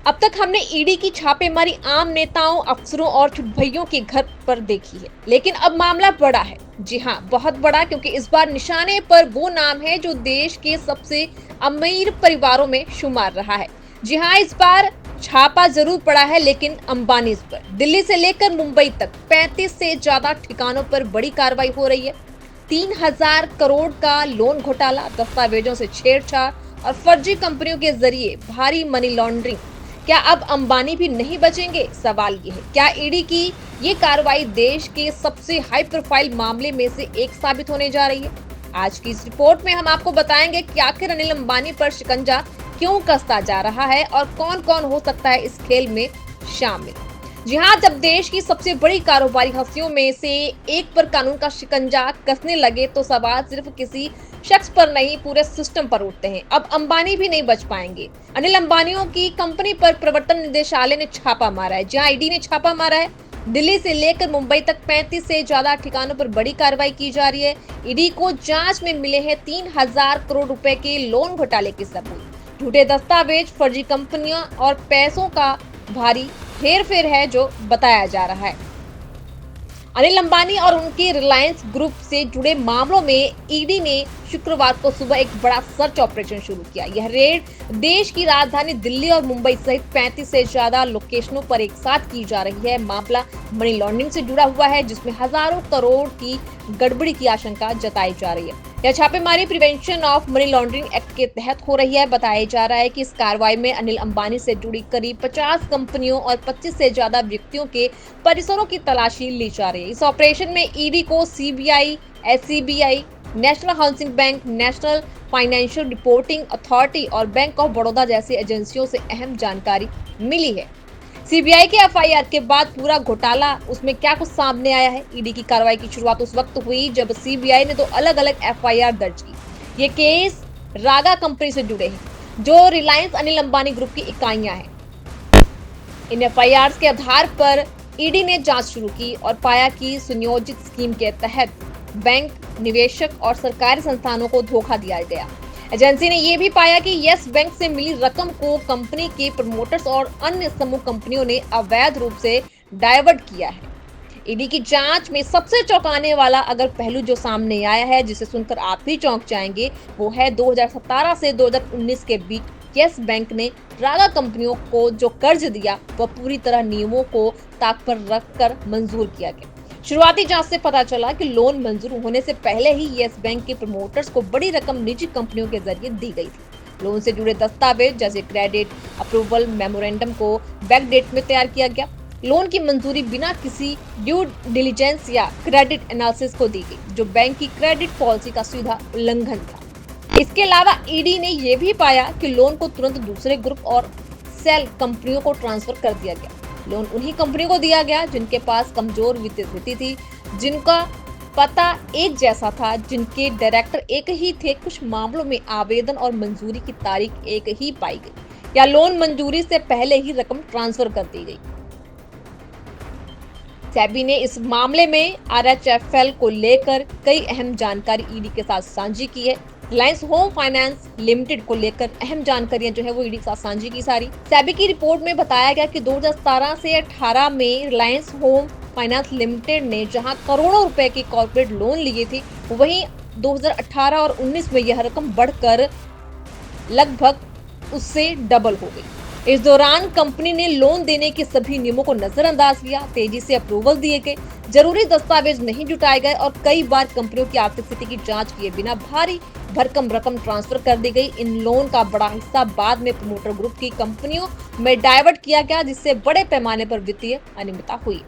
अब तक हमने ईडी की छापेमारी आम नेताओं, अफसरों और चुटभइयों के घर पर देखी है, लेकिन अब मामला बड़ा है। जी हाँ, बहुत बड़ा, क्योंकि इस बार निशाने पर वो नाम है जो देश के सबसे अमीर परिवारों में शुमार रहा है। जी हाँ, इस बार छापा जरूर पड़ा है, लेकिन अंबानी पर। दिल्ली से लेकर मुंबई तक 35 से ज्यादा ठिकानों पर बड़ी कार्रवाई हो रही है। 3000 करोड़ का लोन घोटाला, दस्तावेजों से छेड़छाड़ और फर्जी कंपनियों के जरिए भारी मनी लॉन्ड्रिंग। क्या अब अंबानी भी नहीं बचेंगे? सवाल ये है, क्या ईडी की ये कार्रवाई देश के सबसे हाई प्रोफाइल मामले में से एक साबित होने जा रही है? आज की इस रिपोर्ट में हम आपको बताएंगे कि आखिर अनिल अंबानी पर शिकंजा क्यों कसता जा रहा है और कौन कौन हो सकता है इस खेल में शामिल। जी हाँ, जब देश की सबसे बड़ी कारोबारी हस्तियों में से एक पर कानून का शिकंजा कसने लगे तो सवाल सिर्फ किसी शख्स पर नहीं, पूरे सिस्टम पर उठते हैं। अब अंबानी भी नहीं बच पाएंगे। अनिल अंबानियों की कंपनी पर प्रवर्तन निदेशालय ने छापा मारा है। जहां ईडी ने छापा मारा है, दिल्ली से लेकर मुंबई तक 35 से ज्यादा ठिकानों पर बड़ी कार्रवाई की जा रही है। ईडी को जांच में मिले हैं 3000 करोड़ रुपए के लोन घोटाले के सबूत, झूठे दस्तावेज, फर्जी कंपनियां और पैसों का भारी हेरफेर है जो बताया जा रहा है। अनिल अंबानी और उनके रिलायंस ग्रुप से जुड़े मामलों में ईडी ने शुक्रवार को सुबह एक बड़ा सर्च ऑपरेशन शुरू किया। यह रेड देश की राजधानी दिल्ली और मुंबई सहित 35 से ज्यादा लोकेशनों पर एक साथ की जा रही है। मामला मनी लॉन्ड्रिंग से जुड़ा हुआ है, जिसमें हजारों करोड़ की गड़बड़ी की आशंका जताई जा रही है। यह छापेमारी prevention of money laundering act के तहत हो रही है। बताया जा रहा है कि इस कार्रवाई में अनिल अंबानी से जुड़ी करीब 50 कंपनियों और 25 से ज्यादा व्यक्तियों के परिसरों की तलाशी ली जा रही है। इस ऑपरेशन में ईडी को CBI, SCBI, national housing bank, national financial reporting authority और बैंक ऑफ बड़ौदा जैसी एजेंसियों से अहम जानकारी मिली है। सीबीआई के एफआईआर के बाद पूरा घोटाला, उसमें क्या कुछ सामने आया है। ईडी की कार्रवाई की शुरुआत उस वक्त हुई जब सीबीआई ने 2 अलग-अलग एफआईआर दर्ज की। ये केस रागा कंपनी से जुड़े हैं, जो रिलायंस अनिल अंबानी ग्रुप की इकाइयां हैं। इन एफआईआर के आधार पर ईडी ने जांच शुरू की और पाया कि सुनियोजित स्कीम के तहत बैंक, निवेशक और सरकारी संस्थानों को धोखा दिया गया। एजेंसी ने यह भी पाया कि येस बैंक से मिली रकम को कंपनी के प्रमोटर्स और अन्य समूह कंपनियों ने अवैध रूप से डायवर्ट किया है। ईडी की जांच में सबसे चौंकाने वाला अगर पहलू जो सामने आया है, जिसे सुनकर आप भी चौंक जाएंगे, वो है 2017 से 2019 के बीच येस बैंक ने रागा कंपनियों को जो कर्ज दिया वह पूरी तरह नियमों को ताक पर रखकर मंजूर किया गया। शुरुआती जांच से पता चला कि लोन मंजूर होने से पहले ही येस बैंक के प्रमोटर्स को बड़ी रकम निजी कंपनियों के जरिए दी गई थी। लोन से जुड़े दस्तावेज जैसे क्रेडिट अप्रूवल मेमोरेंडम को बैक डेट में तैयार किया गया। लोन की मंजूरी बिना किसी ड्यू डिलिजेंस या क्रेडिट एनालिसिस को दी गई, जो बैंक की क्रेडिट पॉलिसी का सीधा उल्लंघन था। इसके अलावा ईडी ने यह भी पाया कि लोन को तुरंत दूसरे ग्रुप और सेल कंपनियों को ट्रांसफर कर दिया गया। लोन उन्हीं कंपनियों को दिया गया जिनके पास कमजोर वित्तीय स्थिति थी, जिनका पता एक जैसा था, जिनके डायरेक्टर एक ही थे। कुछ मामलों में आवेदन और मंजूरी की तारीख एक ही पाई गई या लोन मंजूरी से पहले ही रकम ट्रांसफर कर दी गई। सेबी ने इस मामले में आरएचएफएल को लेकर कई अहम जानकारी ईडी के साथ साझी की है। रिलायंस होम फाइनेंस लिमिटेड को लेकर अहम जानकारियां जो है वो ईडी के साथ साझी की सारी। सेबी की रिपोर्ट में बताया गया कि 2017 से 18 में रिलायंस होम फाइनेंस लिमिटेड ने जहां करोड़ों रुपए के कॉर्पोरेट लोन लिए थे, वहीं 2018 और 19 में यह रकम बढ़कर लगभग उससे डबल हो गई। इस दौरान कंपनी ने लोन देने के सभी नियमों को नजरअंदाज किया, तेजी से अप्रूवल दिए गए, जरूरी दस्तावेज नहीं जुटाए गए और कई बार कंपनियों की आर्थिक स्थिति की जांच किए बिना भारी भरकम रकम ट्रांसफर कर दी गई। इन लोन का बड़ा हिस्सा बाद में प्रमोटर ग्रुप की कंपनियों में डायवर्ट किया गया, जिससे बड़े पैमाने पर वित्तीय अनियमितता हुई।